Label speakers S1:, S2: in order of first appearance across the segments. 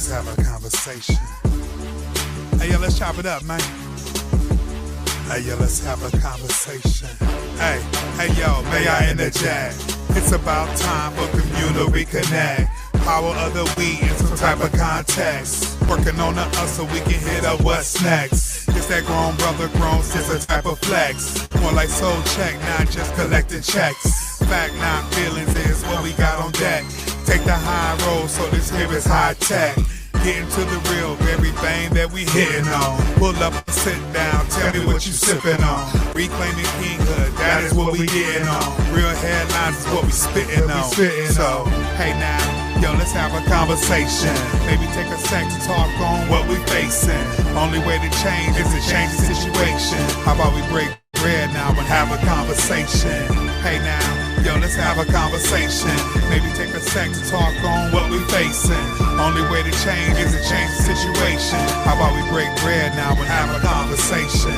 S1: let's have a conversation. Hey, yo, let's chop it up, man. Hey, yo, let's have a conversation. Hey, yo, may I interject? It's about time for communal reconnect. Power of the weed in some type of context. Working on the us so we can hit up what's next. It's that grown brother, grown sister type of flex. More like soul check, not just collecting checks. Fact, not feelings is what we got on deck. Take the high road, so this here is high tech. Getting to the real, everything that we hitting on. Pull up and sit down, tell me what you sipping on. Reclaiming kinghood, that is what we getting on. Real headlines is what we spitting on. So, hey now, yo, let's have a conversation. Maybe take a sec to talk on what we facing. Only way to change is to change the situation. How about we break bread now and have a conversation? Hey now, yo, let's have a conversation. Maybe take a sec to talk on what we facing. Only way to change is to change the situation. How about we break bread now and have a conversation?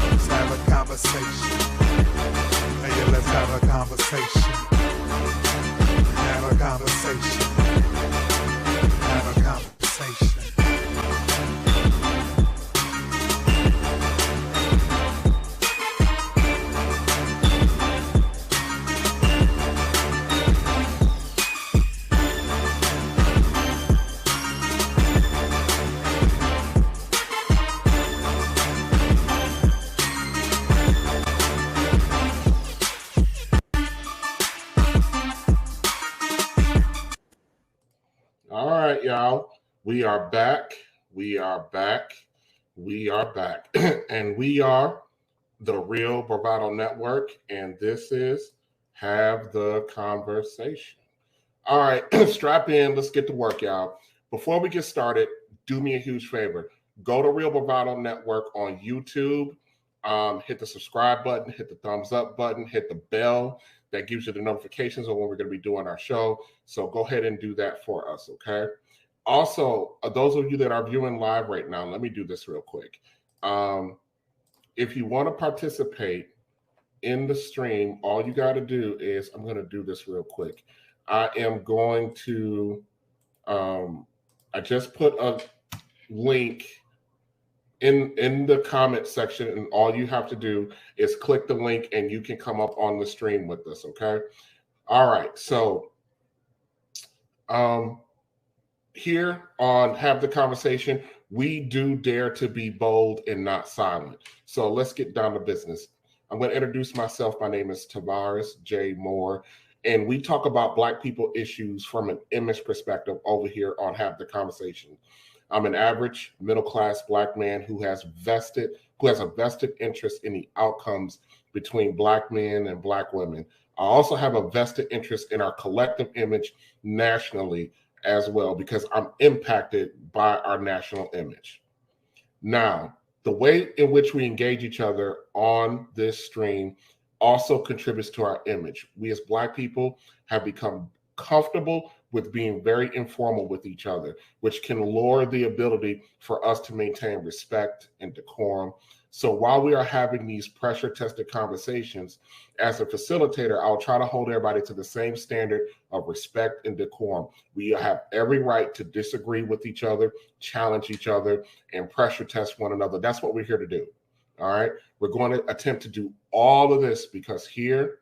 S1: Let's have a conversation. Hey, yo, let's have a conversation. Have a conversation. Have a conversation.
S2: Y'all, we are back. We are back. And we are the Real Bravado Network, and this is Have the Conversation. All right, strap in. Let's get to work, y'all. Before we get started, do me a huge favor. Go to Real Bravado Network on YouTube. Hit the subscribe button, hit the thumbs up button, hit the bell. That gives you the notifications of when we're going to be doing our show. So go ahead and do that for us, okay? Also, those of you that are viewing live right now, let me do this real quick. If you want to participate in the stream, all you got to do is, I'm going to do this real quick. I am going to, I just put a link in the comment section, and all you have to do is click the link and you can come up on the stream with us, okay? All right, so here on Have the Conversation, we do dare to be bold and not silent. So let's get down to business. I'm going to introduce myself. My name is Tavares J. Moore, and we talk about Black people issues from an image perspective over here on Have the Conversation. I'm an average middle-class Black man who has a vested interest in the outcomes between Black men and Black women. I also have a vested interest in our collective image nationally as well, because I'm impacted by our national image. Now, the way in which we engage each other on this stream also contributes to our image. We as Black people have become comfortable with being very informal with each other, which can lower the ability for us to maintain respect and decorum. So while we are having these pressure-tested conversations, as a facilitator, I'll try to hold everybody to the same standard of respect and decorum. We have every right to disagree with each other, challenge each other, and pressure test one another. That's what we're here to do, all right? We're going to attempt to do all of this because here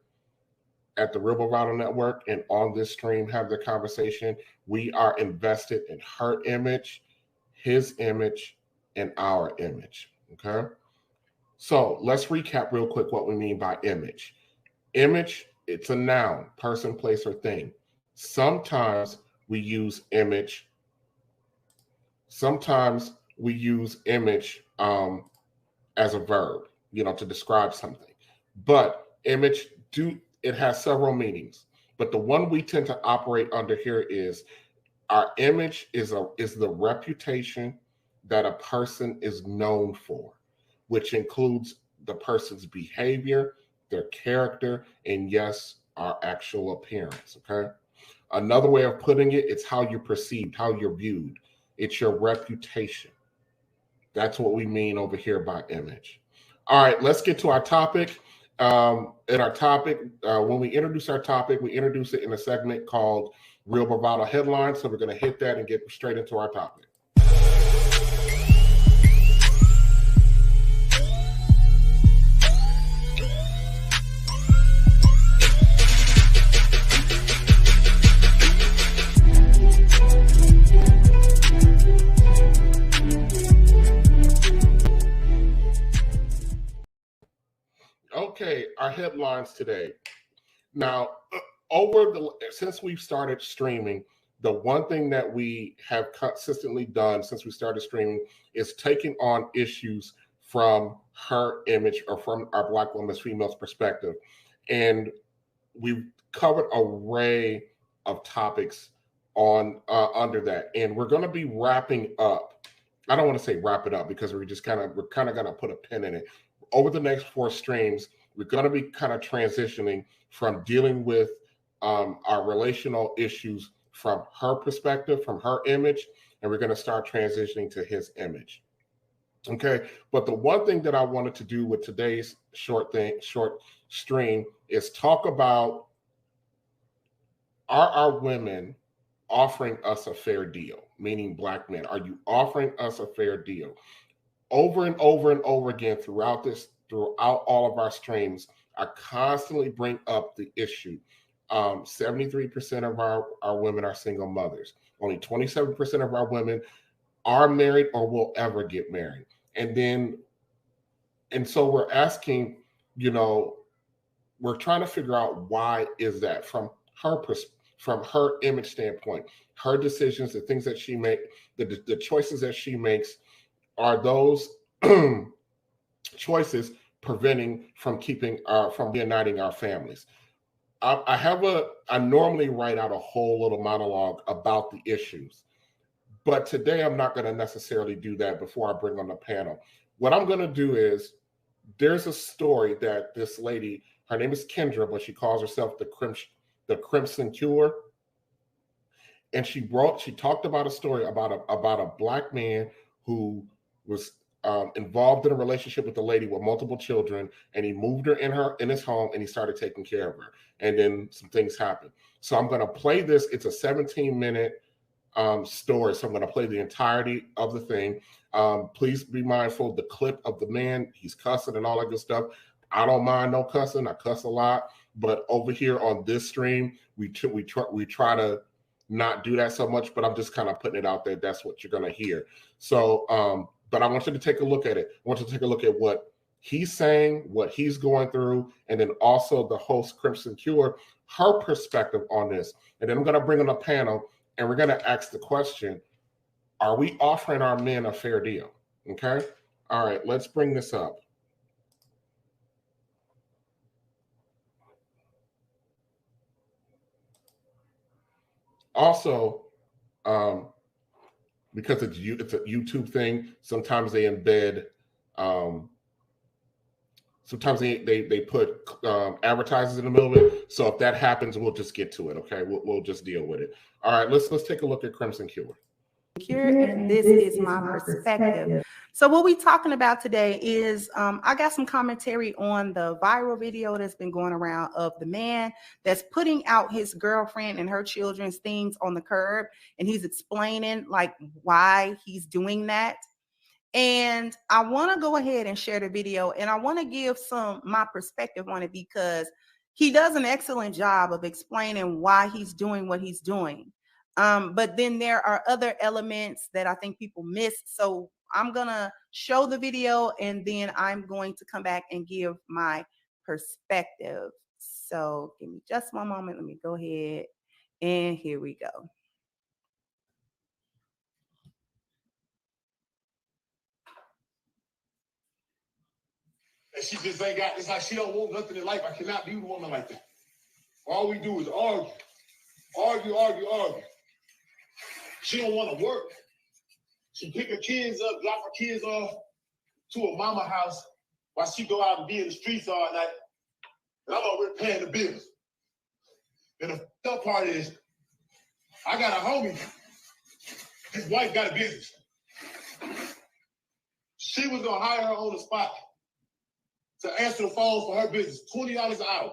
S2: at the Real Bravado Network and on this stream, Have the Conversation, we are invested in her image, his image, and our image, okay? So let's recap real quick what we mean by image. Image, it's a noun, person, place, or thing. Sometimes we use image. Sometimes we use image as a verb, to describe something. But image, it has several meanings. But the one we tend to operate under here is our image is the reputation that a person is known for, which includes the person's behavior, their character, and yes, our actual appearance, okay? Another way of putting it, it's how you're perceived, how you're viewed. It's your reputation. That's what we mean over here by image. All right, let's get to our topic. When we introduce our topic, we introduce it in a segment called Real Bravado headlines. So we're going to hit that and get straight into our topic. Okay, our headlines today. Now, since we've started streaming, the one thing that we have consistently done since we started streaming is taking on issues from her image or from our Black woman's female's perspective. And we've covered an array of topics on under that. And we're going to be wrapping up. I don't want to say wrap it up because we're kind of going to put a pin in it. Over the next 4 streams, we're going to be kind of transitioning from dealing with our relational issues from her perspective, from her image, and we're going to start transitioning to his image. Okay, but the one thing that I wanted to do with today's short stream is talk about, are our women offering us a fair deal? Meaning Black men, are you offering us a fair deal? Over and over and over again throughout all of our streams, I constantly bring up the issue. 73% of our women are single mothers. Only 27% of our women are married or will ever get married. And so we're asking, we're trying to figure out why is that from her image standpoint, her decisions, the things that she makes, the choices that she makes, are those choices preventing from reuniting our families? I normally write out a whole little monologue about the issues, but today I'm not going to necessarily do that before I bring on the panel. What I'm going to do is, there's a story that this lady, her name is Kendra, but she calls herself the Crimson Cure. And she talked about a story about a Black man who was involved in a relationship with a lady with multiple children, and he moved her in his home, and he started taking care of her. And then some things happened. So I'm going to play this. It's a 17-minute story. So I'm going to play the entirety of the thing. Please be mindful, the clip of the man, he's cussing and all that good stuff. I don't mind no cussing. I cuss a lot. But over here on this stream, we try to not do that so much, but I'm just kind of putting it out there. That's what you're going to hear. So, but I want you to take a look at it. I want you to take a look at what he's saying, what he's going through, and then also the host, Crimson Cure, her perspective on this. And then I'm going to bring on a panel, and we're going to ask the question, are we offering our men a fair deal? Okay? All right, let's bring this up. Also, because it's a YouTube thing, sometimes they embed, sometimes they put advertisers in the middle of it. So if that happens, we'll just get to it. Okay, we'll just deal with it. All right, let's take a look at Crimson Cure.
S3: And this is my perspective. So what we're talking about today is I got some commentary on the viral video that's been going around of the man that's putting out his girlfriend and her children's things on the curb, and he's explaining like why he's doing that. And I want to go ahead and share the video, and I want to give my perspective on it, because he does an excellent job of explaining why he's doing what he's doing. But then there are other elements that I think people miss. So I'm going to show the video, and then I'm going to come back and give my perspective. So give me just one moment. Let me go ahead, and here we go.
S4: And she just ain't got, it's like she don't want nothing in life. I cannot be with a woman like that. All we do is argue. She don't want to work. She pick her kids up, drop her kids off to a mama house while she go out and be in the streets all night. And I'm already paying the bills. And the tough part is, I got a homie. His wife got a business. She was gonna hire her on the spot to answer the phone for her business, $20 an hour.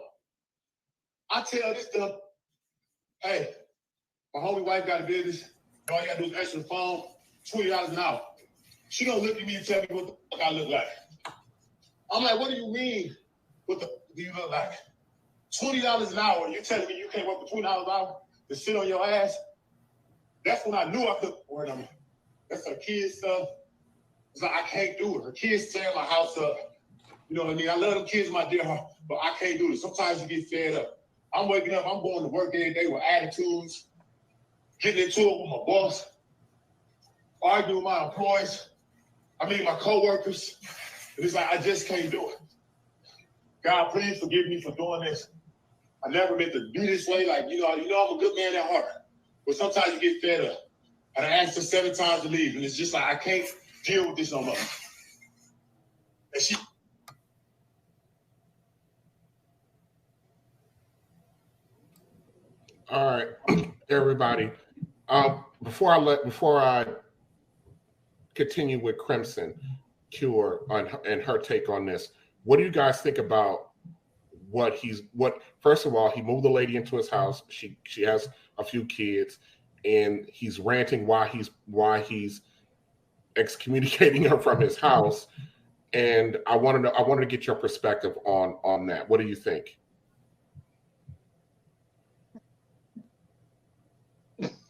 S4: I tell this stuff, hey, My homie wife got a business. All you gotta do is answer the phone, $20 an hour. She gonna look at me and tell me what the fuck I look like. I'm like, what do you mean? What the do you look like? $20 an hour. You telling me you can't work for $20 an hour to sit on your ass? That's when I knew I could. That's her kids' stuff. It's like I can't do it. Her kids tearing my house up. You know what I mean? I love them kids, my dear heart, but I can't do this. Sometimes you get fed up. I'm waking up. I'm going to work every day with attitudes, getting into it with my boss, arguing with my employees. My coworkers. And it's like I just can't do it. God, please forgive me for doing this. I never meant to be this way. Like, I'm a good man at heart. But sometimes you get fed up. And I asked her 7 times to leave. And it's just like, I can't deal with this no more. And she...
S2: All right, everybody. Before I continue with Crimson Cure and her take on this, what do you guys think about first of all, he moved the lady into his house. She has a few kids, and he's ranting why he's excommunicating her from his house. And I wanted to get your perspective on that. What do you think?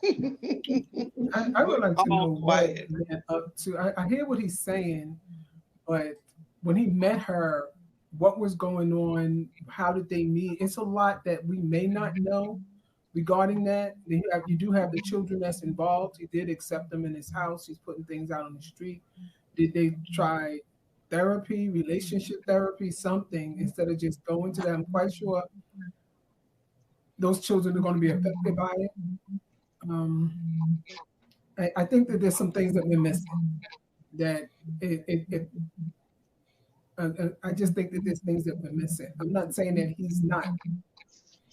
S5: I would like to know what he led up to. I hear what he's saying, but when he met her, what was going on? How did they meet? It's a lot that we may not know regarding that. You do have the children that's involved. He did accept them in his house. He's putting things out on the street. Did they try therapy, relationship therapy, something, instead of just going to them? I'm quite sure those children are going to be affected by it. I think that there's some things that we're missing. That I just think that there's things that we're missing. I'm not saying that he's not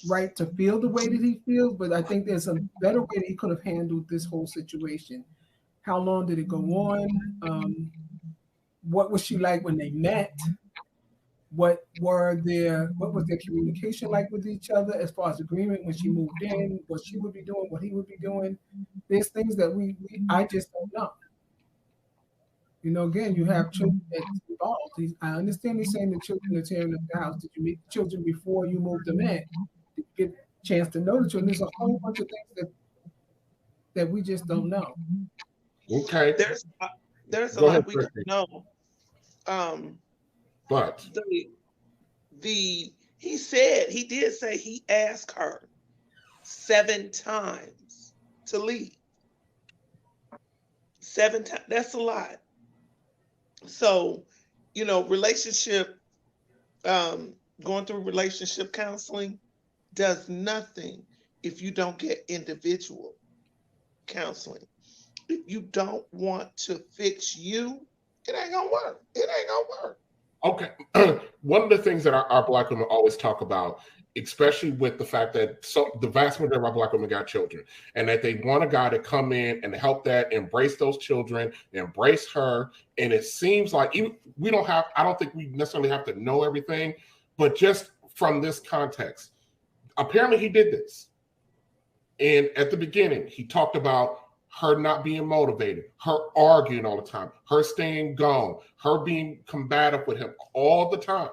S5: right to feel the way that he feels, but I think there's a better way that he could have handled this whole situation. How long did it go on? What was she like when they met? What was their communication like with each other as far as agreement when she moved in, what she would be doing, what he would be doing? There's things that I just don't know. Again, you have children that's involved. I understand he's saying the children are tearing up the house. Did you meet the children before you moved them in? Did you get a chance to know the children? There's a whole bunch of things that we just don't know.
S2: Okay.
S6: There's a lot we don't know.
S2: But
S6: he did say he asked her 7 times to leave. 7 times. That's a lot. So, relationship, going through relationship counseling does nothing if you don't get individual counseling. If you don't want to fix you, it ain't gonna work. It ain't gonna work.
S2: Okay. One of the things that our Black women always talk about, especially with the fact that the vast majority of our Black women got children, and that they want a guy to come in and help that, embrace those children, embrace her. And it seems like I don't think we necessarily have to know everything, but just from this context, apparently he did this. And at the beginning, he talked about her not being motivated, her arguing all the time, her staying gone, her being combative with him all the time.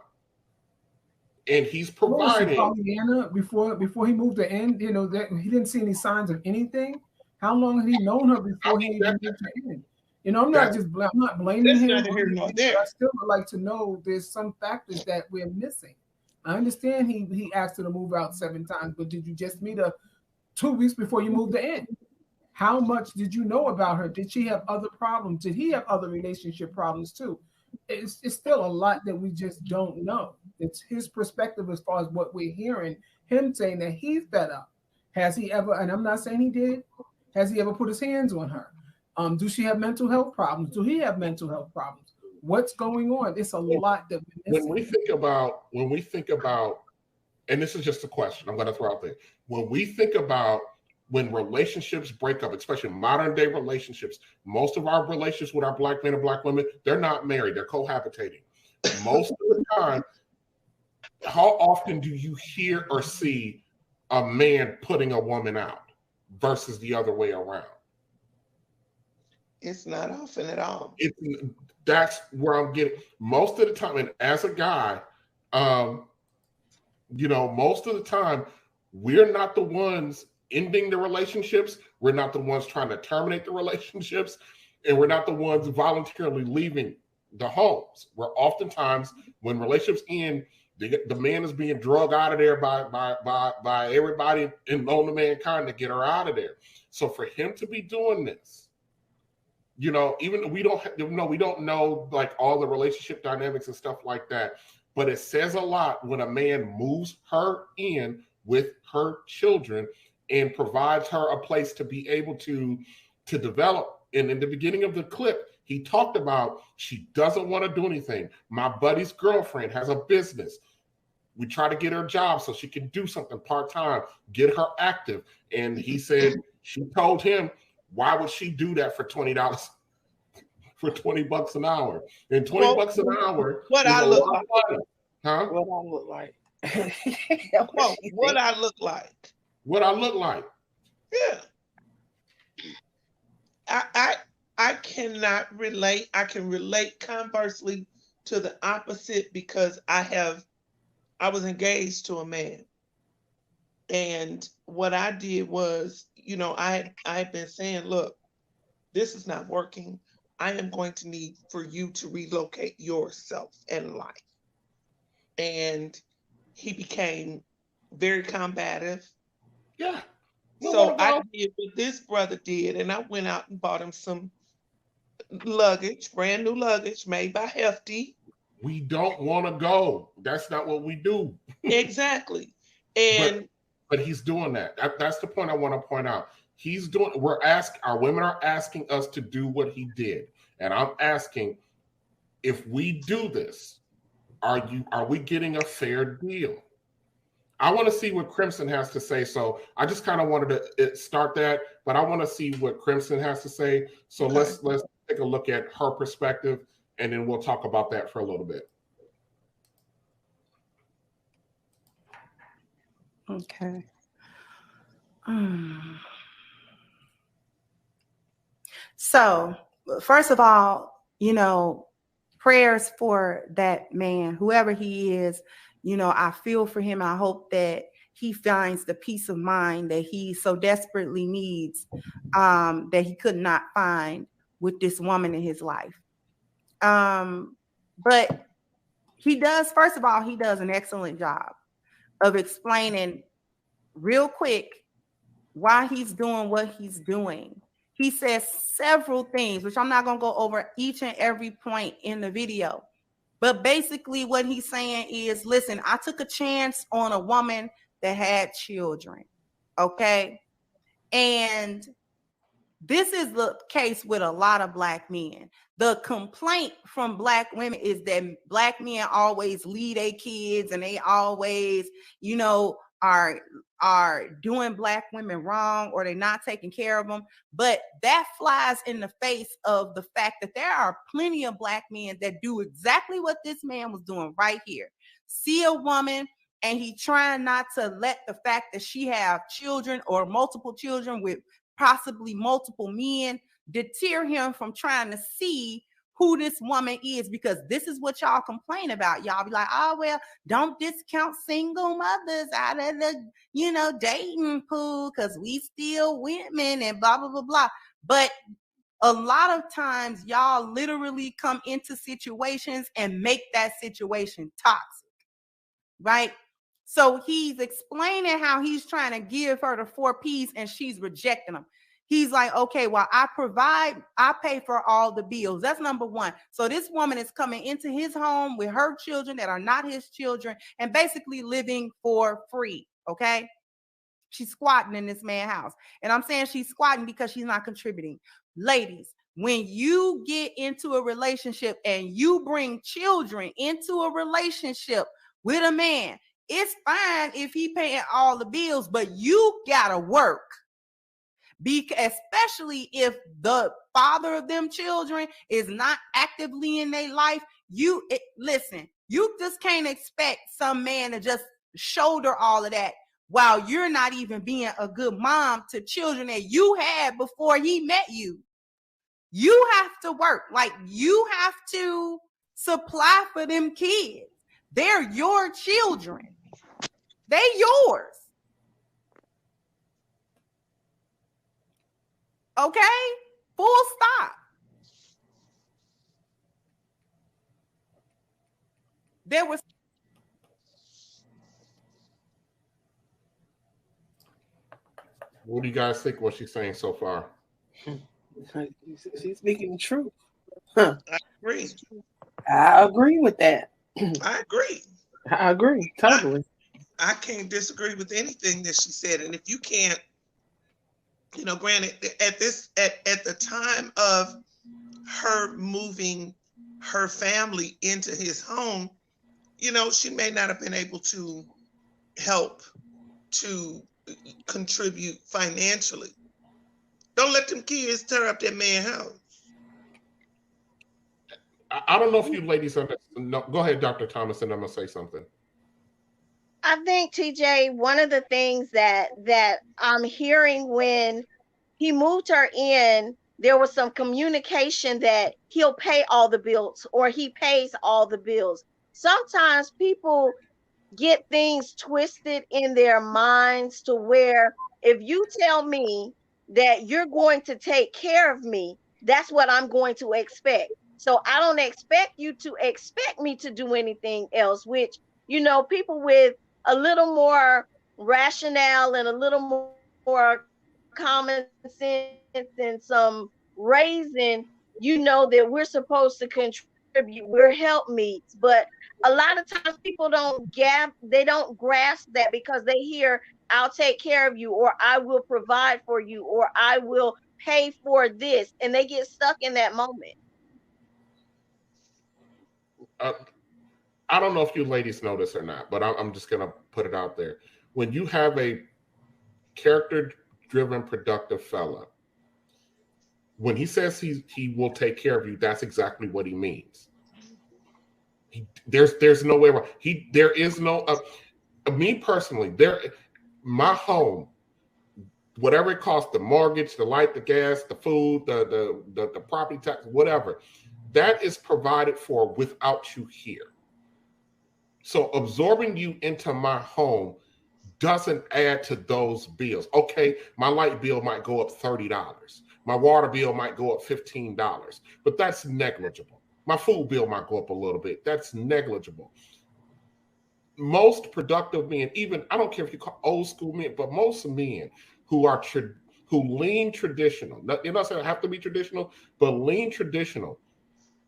S2: And he's providing.
S5: Pollyanna, before he moved her in, that he didn't see any signs of anything. How long had he known her before he even moved her in? I'm not blaming him. But I still would like to know there's some factors that we're missing. I understand he asked her to move out 7 times, but did you just meet her 2 weeks before you moved her in? How much did you know about her? Did she have other problems? Did he have other relationship problems too? It's still a lot that we just don't know. It's his perspective as far as what we're hearing, him saying that he's fed up. Has he ever, and I'm not saying he did, has he ever put his hands on her? Do she have mental health problems? Do he have mental health problems? What's going on? It's a lot that we're missing.
S2: When we think about, and this is just a question I'm going to throw out there. When we think about when relationships break up, especially modern day relationships, most of our relationships with our Black men and Black women, they're not married, they're cohabitating. Most of the time, how often do you hear or see a man putting a woman out? versus the other way around.
S6: It's not often at all.
S2: That's where I'm getting most of the time. And as a guy, most of the time, we're not the ones ending the relationships. We're not the ones trying to terminate the relationships. And we're not the ones voluntarily leaving the homes. We're oftentimes, when relationships end, the man is being drugged out of there by everybody in known to mankind to get her out of there. So for him to be doing this, even we don't know like all the relationship dynamics and stuff like that, but it says a lot when a man moves her in with her children and provides her a place to be able to develop. And in the beginning of the clip, he talked about she doesn't want to do anything. My buddy's girlfriend has a business. We try to get her a job so she can do something part-time, get her active. And he said, she told him, why would she do that for $20, for $20 an hour? And $20 an hour.
S6: What I look like.
S2: Huh?
S7: What I look like.
S6: What I look like.
S2: What I look like.
S6: Yeah. I cannot relate. I can relate conversely to the opposite because I was engaged to a man. And what I did was, I had been saying, look, this is not working. I am going to need for you to relocate yourself and life. And he became very combative.
S2: Yeah.
S6: So I did what this brother did, and I went out and bought him some luggage, brand new luggage made by Hefty.
S2: We don't want to go. That's not what we do.
S6: Exactly. And
S2: but he's doing that. That's the point I want to point out. Our women are asking us to do what he did. And I'm asking, if we do this, are we getting a fair deal? I want to see what Crimson has to say. So I just kind of wanted to start that, but I want to see what Crimson has to say. So okay. Let's take a look at her perspective, and then we'll talk about that for a little bit.
S3: Okay. So, first of all, prayers for that man, whoever he is. I feel for him. I hope that he finds the peace of mind that he so desperately needs, that he could not find with this woman in his life. But he does an excellent job of explaining real quick why he's doing what he's doing. He says several things, which I'm not going to go over each and every point in the video. But basically what he's saying is, listen, I took a chance on a woman that had children, okay? And this is the case with a lot of Black men. The complaint from Black women is that Black men always lead their kids and they always, are doing Black women wrong, or they're not taking care of them. But that flies in the face of the fact that there are plenty of Black men that do exactly what this man was doing right here. See a woman and he trying not to let the fact that she have children or multiple children with possibly multiple men deter him from trying to see who this woman is, because this is what y'all complain about. Y'all be like, oh, well, don't discount single mothers out of the, dating pool because we still women and blah, blah, blah, blah. But a lot of times y'all literally come into situations and make that situation toxic, right? So he's explaining how he's trying to give her the 4 P's and she's rejecting them. He's like, okay, well, I pay for all the bills. That's number one. So this woman is coming into his home with her children that are not his children and basically living for free, okay? She's squatting in this man's house. And I'm saying she's squatting because she's not contributing. Ladies, when you get into a relationship and you bring children into a relationship with a man, it's fine if he paying all the bills, but you gotta work. Especially if the father of them children is not actively in their life. Listen, you just can't expect some man to just shoulder all of that while you're not even being a good mom to children that you had before he met you. You have to work. Like, you have to supply for them kids. They're your children. They yours. Okay? Full stop. There was
S2: What do you guys think what she's saying so far?
S7: She's speaking the truth. Huh.
S6: I agree.
S7: I agree with that.
S6: I agree.
S7: I agree totally.
S6: I can't disagree with anything that she said. And if you can't, you know, granted, at the time of her moving her family into his home, you know, she may not have been able to help to contribute financially. Don't let them kids tear up that man's house.
S2: I don't know if you ladies understand. No, go ahead, Dr. Thomas, and I'm gonna say something.
S8: I think, TJ, one of the things that I'm hearing, when he moved her in, there was some communication that he'll pay all the bills, or he pays all the bills. Sometimes people get things twisted in their minds to where, if you tell me that you're going to take care of me, that's what I'm going to expect. So I don't expect you to expect me to do anything else, which, you know, people with a little more rationale and a little more common sense and some raising, you know, that we're supposed to contribute, we're helpmeets. But a lot of times people don't grasp that, because they hear, I'll take care of you, or I will provide for you, or I will pay for this, and they get stuck in that moment.
S2: I don't know if you ladies know this or not, but I'm just going to put it out there. When you have a character-driven, productive fella, when he says he will take care of you, that's exactly what he means. There's no way around. There is no me personally. My home, whatever it costs, the mortgage, the light, the gas, the food, the property tax, whatever, that is provided for without you here. So absorbing you into my home doesn't add to those bills. Okay, my light bill might go up $30. My water bill might go up $15, but that's negligible. My food bill might go up a little bit. That's negligible. Most productive men, even, I don't care if you call old school men, but most men who lean traditional, you're not saying I have to be traditional, but lean traditional,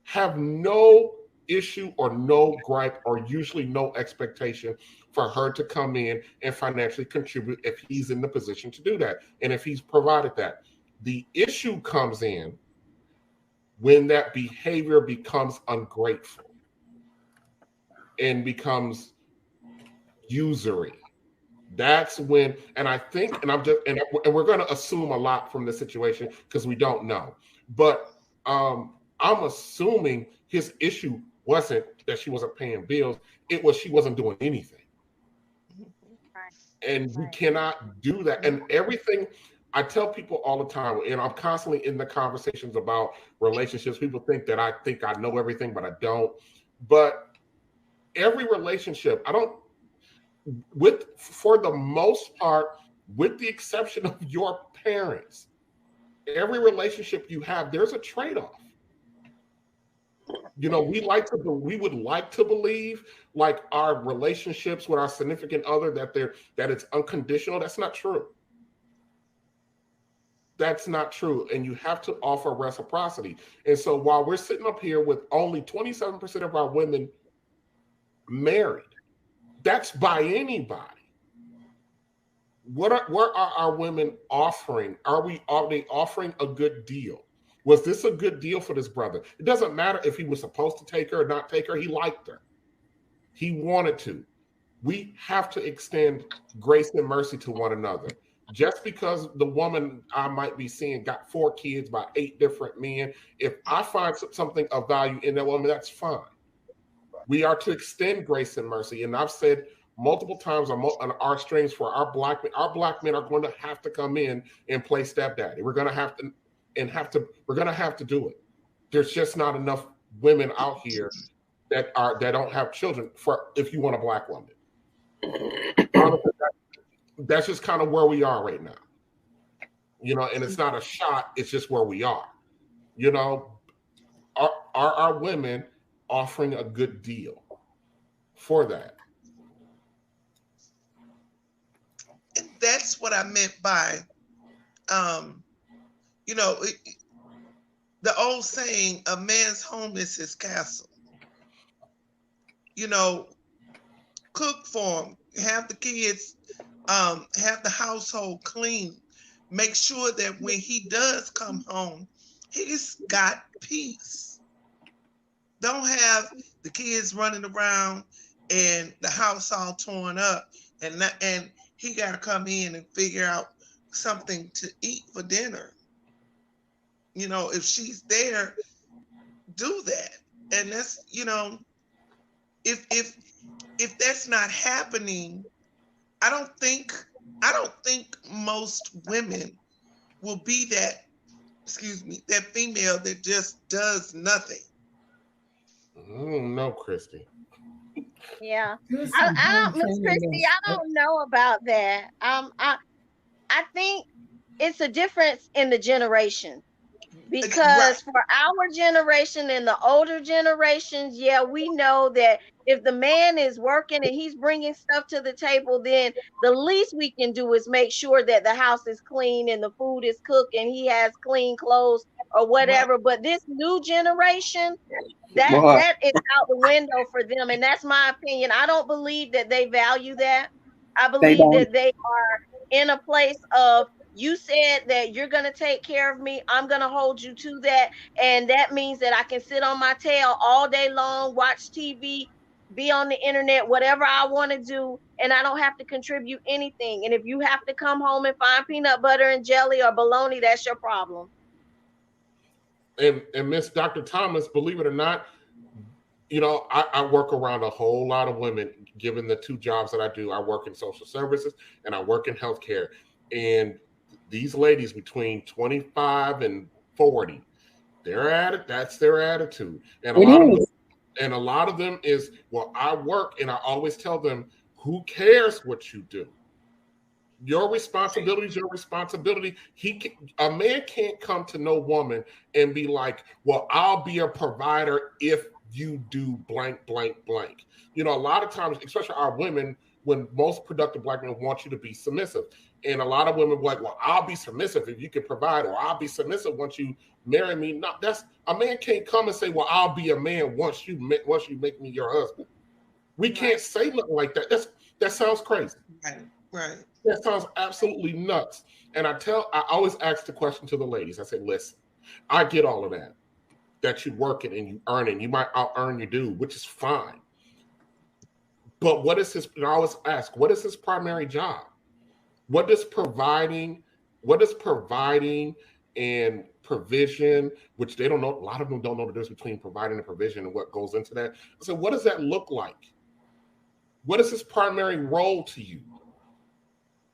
S2: have no issue or no gripe or usually no expectation for her to come in and financially contribute if he's in the position to do that and if he's provided that. The issue comes in when that behavior becomes ungrateful and becomes usury. That's when, and I think, and we're going to assume a lot from the situation because we don't know, but I'm assuming his issue wasn't that she wasn't paying bills, it was she wasn't doing anything. And you cannot do that. And everything, I tell people all the time, and I'm constantly in the conversations about relationships. People think that I think I know everything, but I don't. But every relationship, for the most part, with the exception of your parents, every relationship you have, there's a trade-off. You know, we would like to believe, like, our relationships with our significant other, that it's unconditional. That's not true. That's not true. And you have to offer reciprocity. And so while we're sitting up here with only 27% of our women married, that's by anybody. What are our women offering? Are they offering a good deal? Was this a good deal for this brother? It doesn't matter if he was supposed to take her or not take her. He liked her. He wanted to. We have to extend grace and mercy to one another. Just because the woman I might be seeing got 4 kids by 8 different men, if I find something of value in that woman, that's fine. We are to extend grace and mercy. And I've said multiple times on our strings for our black men. Our black men are going to have to come in and play stepdaddy. We're going to have to, we're going to have to do it. There's just not enough women out here that don't have children for, if you want a black woman. That's just kind of where we are right now. You know, and it's not a shot, it's just where we are. You know, are our women offering a good deal for that?
S6: That's what I meant by, you know, the old saying, a man's home is his castle. You know, cook for him, have the kids, have the household clean. Make sure that when he does come home, he's got peace. Don't have the kids running around and the house all torn up, and he got to come in and figure out something to eat for dinner. You know, if she's there, do that. And that's, you know, if that's not happening, I don't think most women will be that, that female that just does nothing.
S2: No, Christy.
S8: Yeah, I don't, Miss Christy, I don't know about that. I think it's a difference in the generation. Because for our generation and the older generations, yeah, we know that if the man is working and he's bringing stuff to the table, then the least we can do is make sure that the house is clean and the food is cooked and he has clean clothes or whatever. Right. But this new generation, that is out the window for them. And that's my opinion. I don't believe that they value that. I believe that they are in a place of, you said that you're going to take care of me. I'm going to hold you to that. And that means that I can sit on my tail all day long, watch TV, be on the internet, whatever I want to do. And I don't have to contribute anything. And if you have to come home and find peanut butter and jelly or bologna, that's your problem.
S2: And Miss Dr. Thomas, believe it or not, you know, I work around a whole lot of women, given the two jobs that I do. I work in social services and I work in healthcare. And these ladies between 25 and 40, that's their attitude. And a lot of them is, well, I work, and I always tell them, who cares what you do? Your responsibility is your responsibility. A man can't come to no woman and be like, well, I'll be a provider if you do blank, blank, blank. You know, a lot of times, especially our women, when most productive black men want you to be submissive. And a lot of women are like, well, I'll be submissive if you can provide, or I'll be submissive once you marry me. No, a man can't come and say, well, I'll be a man once you make me your husband. We can't say nothing like that. That sounds crazy.
S6: Right.
S2: That sounds absolutely nuts. And I always ask the question to the ladies. I say, listen, I get all of that you're working and you earning. You might out earn your due, which is fine. But I always ask, what is his primary job? What does providing and provision, which they don't know, a lot of them don't know the difference between providing and provision and what goes into that. So what does that look like? What is his primary role to you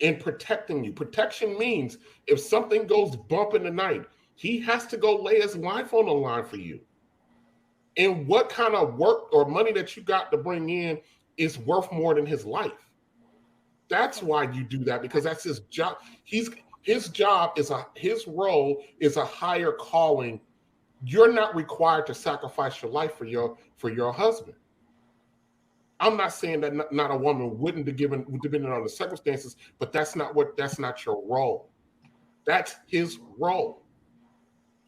S2: in protecting you? Protection means if something goes bump in the night, he has to go lay his life on the line for you. And what kind of work or money that you got to bring in is worth more than his life. That's why you do that, because that's his job. His role is a higher calling. You're not required to sacrifice your life for your husband. I'm not saying that not a woman wouldn't be given, depending on the circumstances, but that's not your role. That's his role.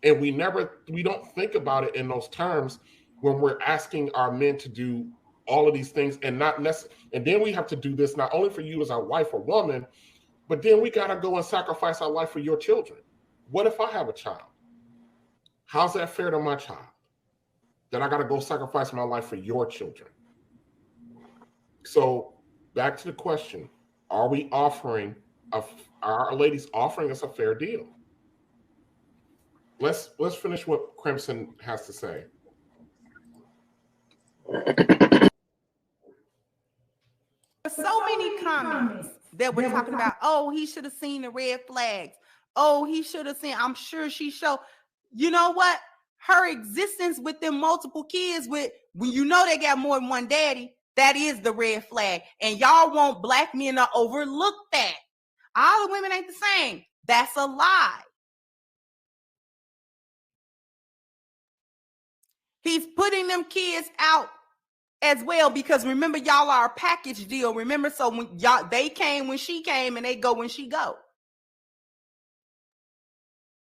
S2: And we don't think about it in those terms when we're asking our men to do all of these things, and then we have to do this not only for you as our wife or woman, but then we got to go and sacrifice our life for your children. What if I have a child? How's that fair to my child? That I got to go sacrifice my life for your children? So back to the question, are our ladies offering us a fair deal? Let's finish what Crimson has to say.
S3: So many comments that were talking about, oh, he should have seen the red flags. Oh, he should have seen, I'm sure she showed. You know what? Her existence with them multiple kids, with when you know they got more than one daddy, that is the red flag. And y'all want black men to overlook that. All the women ain't the same. That's a lie. He's putting them kids out as well, because remember, y'all are a package deal. Remember, so when y'all, they came when she came and they go when she go.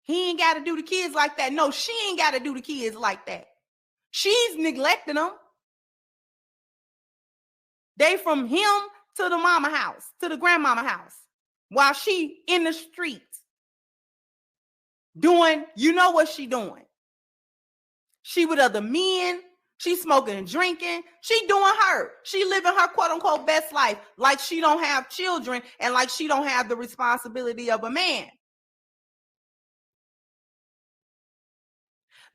S3: He ain't got to do the kids like that. No, she ain't got to do the kids like that. She's neglecting them. They from him to the mama house, to the grandmama house, while she in the streets doing, you know what she doing. She with other men. She smoking and drinking. She doing her. She living her quote unquote best life, like she don't have children and like she don't have the responsibility of a man.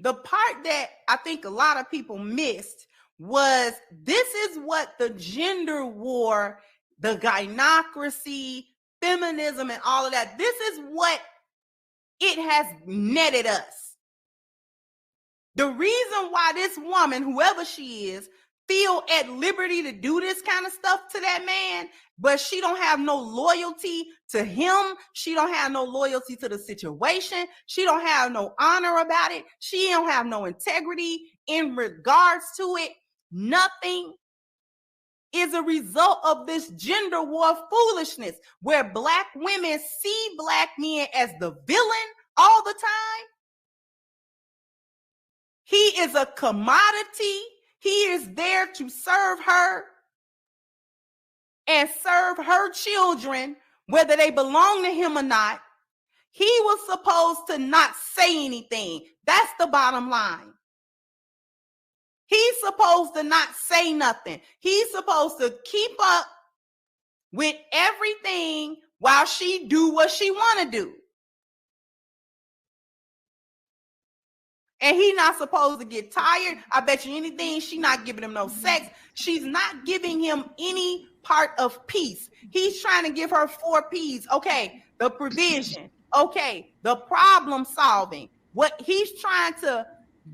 S3: The part that I think a lot of people missed was, this is what the gender war, the gynocracy, feminism, and all of that, this is what it has netted us. The reason why this woman, whoever she is, feel at liberty to do this kind of stuff to that man, but she don't have no loyalty to him. She don't have no loyalty to the situation. She don't have no honor about it. She don't have no integrity in regards to it. Nothing is a result of this gender war foolishness, where black women see black men as the villain all the time. He is a commodity. He is there to serve her and serve her children, whether they belong to him or not. He was supposed to not say anything. That's the bottom line. He's supposed to not say nothing. He's supposed to keep up with everything while she do what she want to do. And he's not supposed to get tired. I bet you anything, she's not giving him no sex. She's not giving him any part of peace. He's trying to give her 4 P's. Okay, the provision. Okay, the problem solving. What he's trying to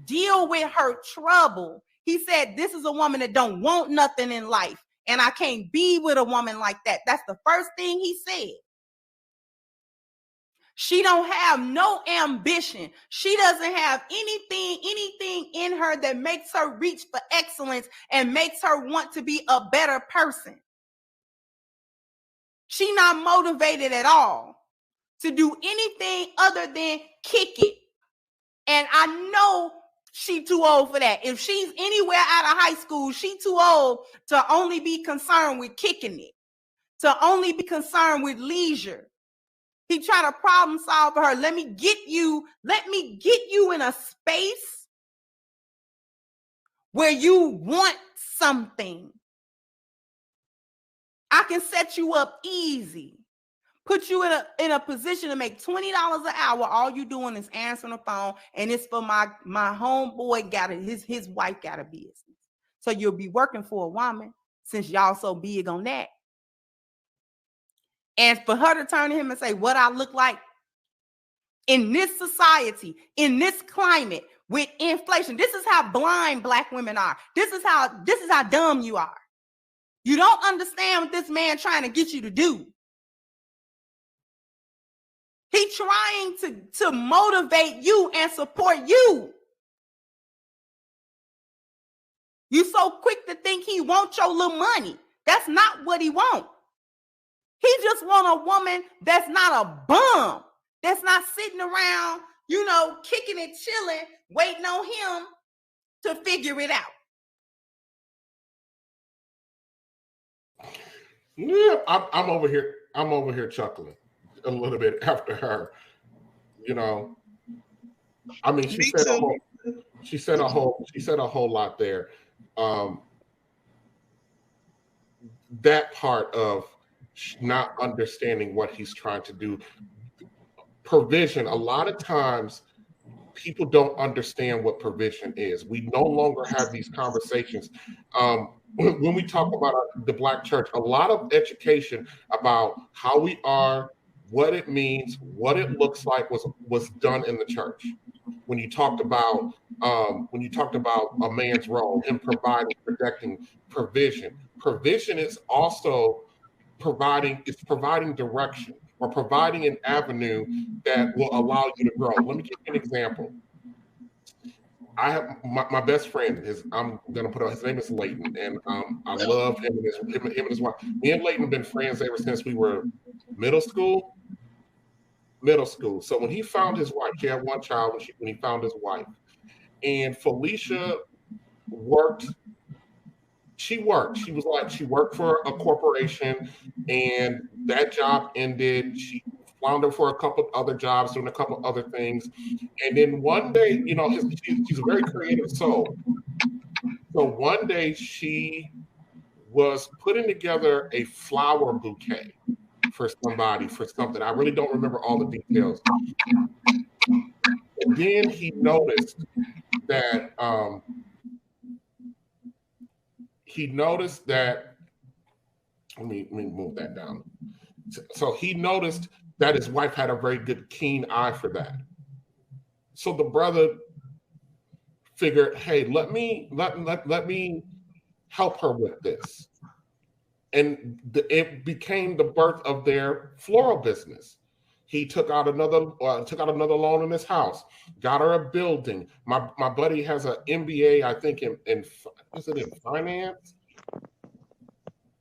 S3: deal with her trouble. He said, this is a woman that don't want nothing in life, and I can't be with a woman like that. That's the first thing he said. She don't have no ambition. She doesn't have anything in her that makes her reach for excellence and makes her want to be a better person. She not motivated at all to do anything other than kick it. And I know she too old for that. If she's anywhere out of high school, she too old to only be concerned with kicking it, to only be concerned with leisure. He tried to problem solve for her. Let me get you in a space where you want something. I can set you up easy. Put you in a position to make $20 an hour. All you doing is answering the phone, and it's for my homeboy his wife got a business. So you'll be working for a woman, since y'all so big on that. And for her to turn to him and say, what I look like in this society, in this climate, with inflation, this is how blind black women are. This is how dumb you are. You don't understand what this man trying to get you to do. He's trying to motivate you and support you. You so quick to think he wants your little money. That's not what he wants. He just want a woman that's not a bum, that's not sitting around, kicking and chilling, waiting on him to figure it out.
S2: Yeah, I'm over here chuckling a little bit after her. I mean, she said a whole lot there. That part of not understanding what he's trying to do. Provision, a lot of times people don't understand what provision is. We no longer have these conversations. when we talk about the Black church, a lot of education about how we are, what it means, what it looks like was done in the church. When you talked about a man's role in providing, protecting, provision is also providing direction or providing an avenue that will allow you to grow. Let me give you an example. I have my best friend. I'm gonna put out his name is Leighton, and I love him and his wife. Me and Leighton have been friends ever since we were middle school. So when he found his wife, he had one child when he found his wife, and Felicia worked. She worked. She worked for a corporation, and that job ended. She floundered for a couple other jobs, doing a couple other things, and then one day, she's a very creative soul. So one day she was putting together a flower bouquet for somebody for something. I really don't remember all the details. And then he noticed that let me move that down. So he noticed that his wife had a very good keen eye for that. So the brother figured, hey, let me help her with this. And it became the birth of their floral business. He took out another loan in his house, got her a building. My buddy has an MBA, I think in is it in finance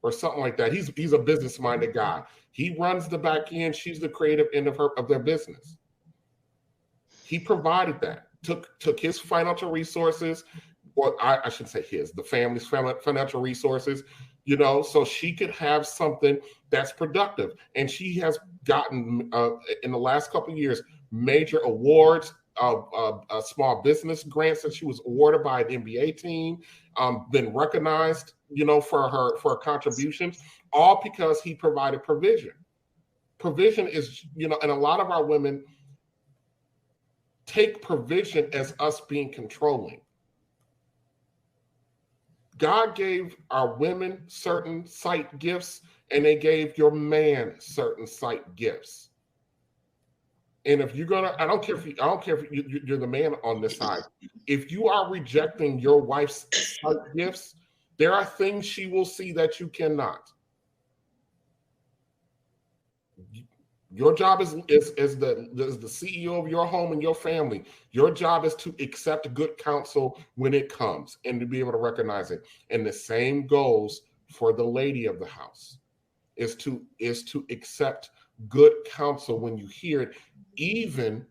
S2: or something like that. He's a business minded guy. He runs the back end. She's the creative end of their business. He provided that. Took his financial resources, or I should say the family's financial resources, so she could have something that's productive. And she has gotten, in the last couple of years, major awards, small business grants that she was awarded by an MBA team, been recognized, for her contributions, all because he provided provision. Provision is, and a lot of our women take provision as us being controlling. God gave our women certain sight gifts, and they gave your man certain sight gifts. And if you're gonna, I don't care if you're the man on this side. If you are rejecting your wife's sight gifts, there are things she will see that you cannot. Your job is the CEO of your home and your family. Your job is to accept good counsel when it comes and to be able to recognize it. And the same goes for the lady of the house, is to accept good counsel when you hear it, even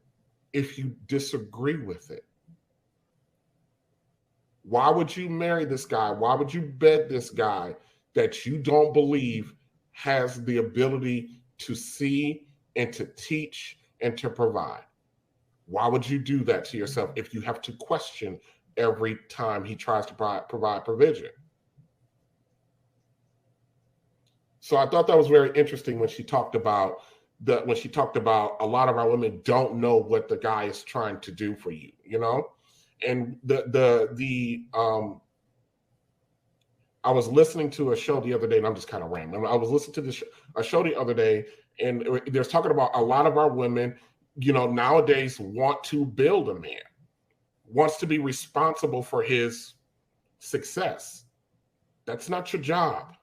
S2: if you disagree with it. Why would you marry this guy? Why would you bed this guy that you don't believe has the ability to see and to teach and to provide? Why would you do that to yourself if you have to question every time he tries to provide provision? So I thought that was very interesting when she talked about a lot of our women don't know what the guy is trying to do for you, And I was listening to a show the other day, and I'm just kind of rambling. I was listening to a show the other day, and they're talking about a lot of our women, nowadays want to build a man, wants to be responsible for his success. That's not your job.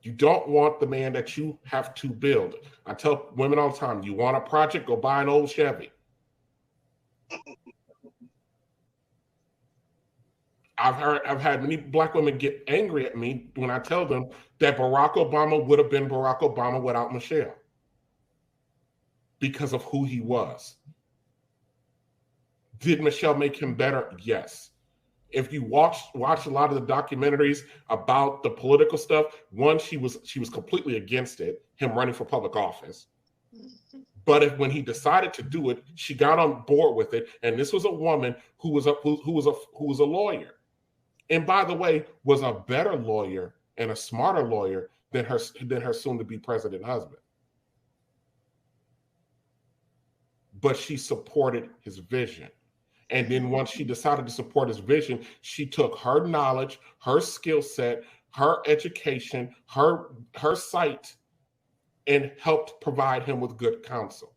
S2: You don't want the man that you have to build. I tell women all the time, you want a project, go buy an old Chevy. I've had many Black women get angry at me when I tell them that Barack Obama would have been Barack Obama without Michelle because of who he was. Did Michelle make him better? Yes. If you watch a lot of the documentaries about the political stuff, one, she was completely against it, him running for public office. But when he decided to do it, she got on board with it. And this was a woman who was a lawyer. And by the way, was a better lawyer and a smarter lawyer than her soon-to-be president husband. But she supported his vision. And then once she decided to support his vision, she took her knowledge, her skill set, her education, her sight, and helped provide him with good counsel.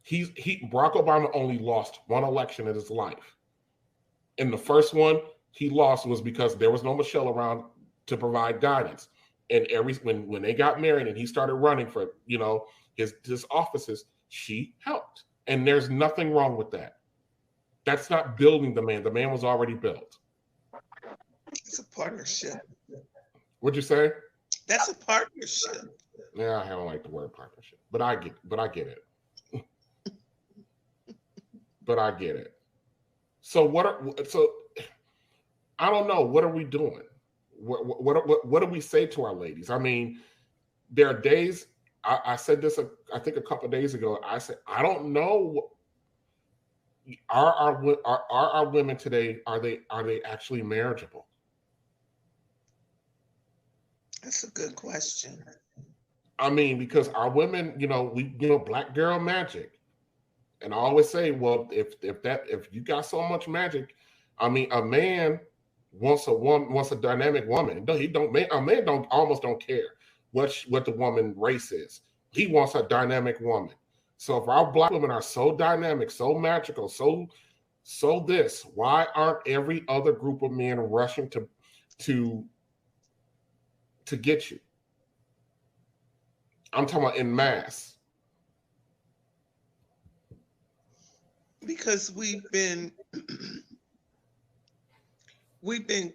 S2: Barack Obama only lost one election in his life. And the first one he lost was because there was no Michelle around to provide guidance. And when they got married and he started running for, you know, his offices, she helped. And there's nothing wrong with that. That's not building the man. The man was already built.
S6: It's a partnership.
S2: What'd you say?
S6: That's a partnership.
S2: Yeah, I don't like the word partnership, but I get it. But I get it. So I don't know. What are we doing? What do we say to our ladies? I mean, there are days. I said this, I think a couple of days ago. I said, I don't know. Are our women today? Are they actually marriageable?
S6: That's a good question.
S2: I mean, because our women, black girl magic, and I always say, well, if you got so much magic, I mean, a man wants a dynamic woman. No, a man almost don't care what the woman race is. He wants a dynamic woman. So if our black women are so dynamic, so magical, so this, why aren't every other group of men rushing to get you? I'm talking about en masse.
S6: Because we've been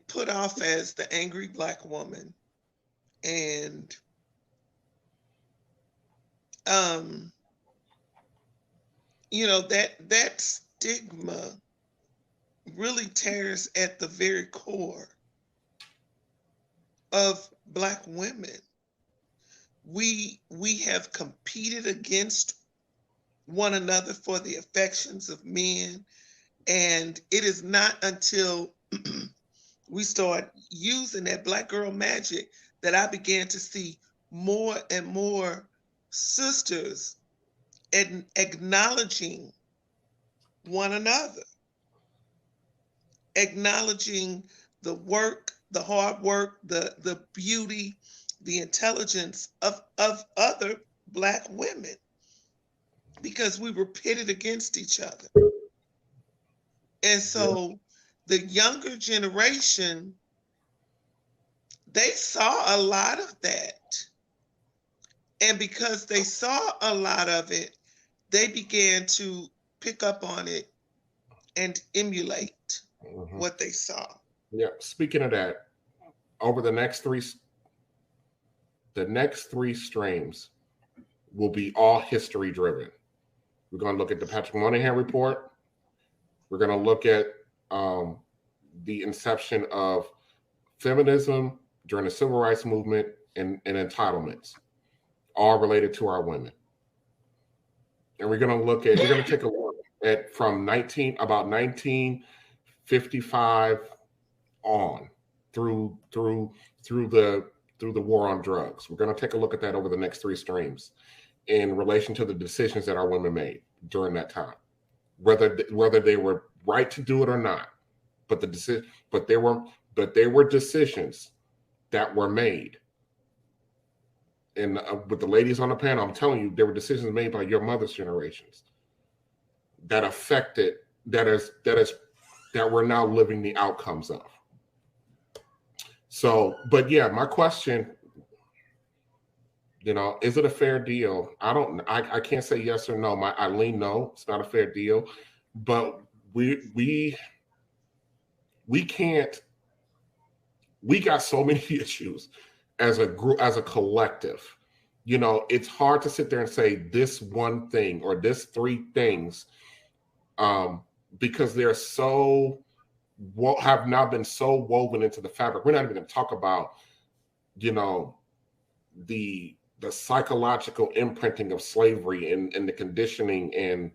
S6: put off as the angry black woman, and that stigma really tears at the very core of black women. We have competed against one another for the affections of men, and it is not until we start using that black girl magic that I began to see more and more sisters acknowledging one another, acknowledging the work, the hard work, the beauty, the intelligence of other black women, because we were pitted against each other. And so the younger generation, they saw a lot of that. And because they saw a lot of it, they began to pick up on it and emulate what they saw.
S2: Yeah. Speaking of that, over the next three streams will be all history driven. We're going to look at the Patrick Moynihan report. We're going to look at the inception of feminism during the civil rights movement and entitlements, all related to our women. And we're going to take a look at from 1955 on through the war on drugs. We're going to take a look at that over the next three streams in relation to the decisions that our women made during that time, whether they were right to do it or not. But there were decisions that were made. And with the ladies on the panel, I'm telling you, there were decisions made by your mother's generations that affected that we're now living the outcomes of. So, but yeah, my question, is it a fair deal? I can't say yes or no. I lean no, it's not a fair deal. But we can't. We got so many issues as a group, as a collective. It's hard to sit there and say this one thing or this three things, because they're have now been so woven into the fabric. We're not even going to talk about, the psychological imprinting of slavery and the conditioning and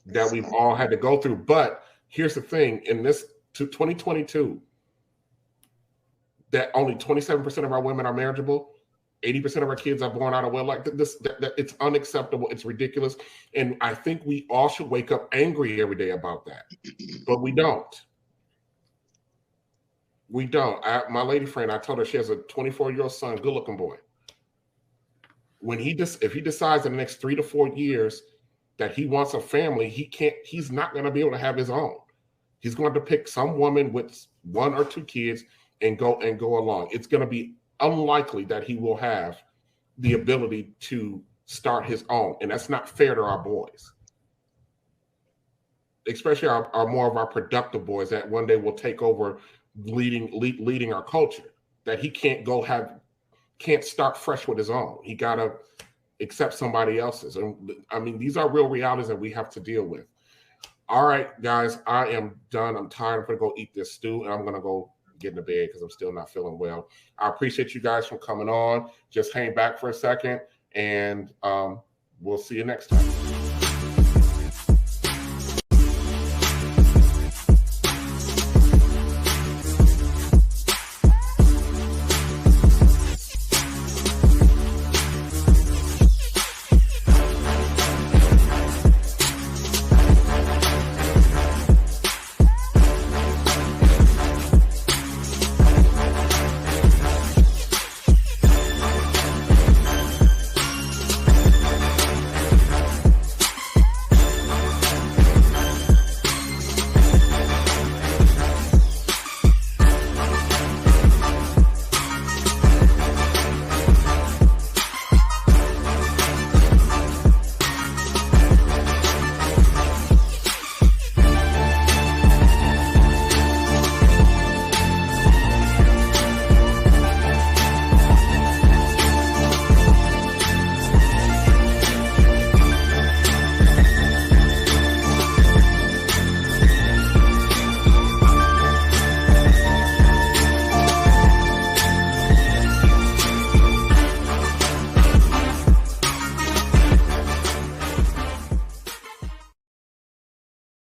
S2: that we've all had to go through. But here's the thing: in this 2022, that only 27% of our women are marriageable. 80% of our kids are born out of wedlock. It's unacceptable. It's ridiculous. And I think we all should wake up angry every day about that. But we don't. We don't. My lady friend, I told her she has a 24-year-old son, good-looking boy. If he decides in the next 3 to 4 years that he wants a family, he's not going to be able to have his own. He's going to pick some woman with 1 or 2 kids and go along. It's going to be unlikely that he will have the ability to start his own. And that's not fair to our boys. Especially our more of our productive boys that one day will take over leading our culture. That he can't start fresh with his own. He gotta accept somebody else's. And I mean, these are real realities that we have to deal with. All right, guys, I am done. I'm tired. I'm gonna go eat this stew, and I'm gonna go get into bed because I'm still not feeling well. I appreciate you guys for coming on. Just hang back for a second, and we'll see you next time.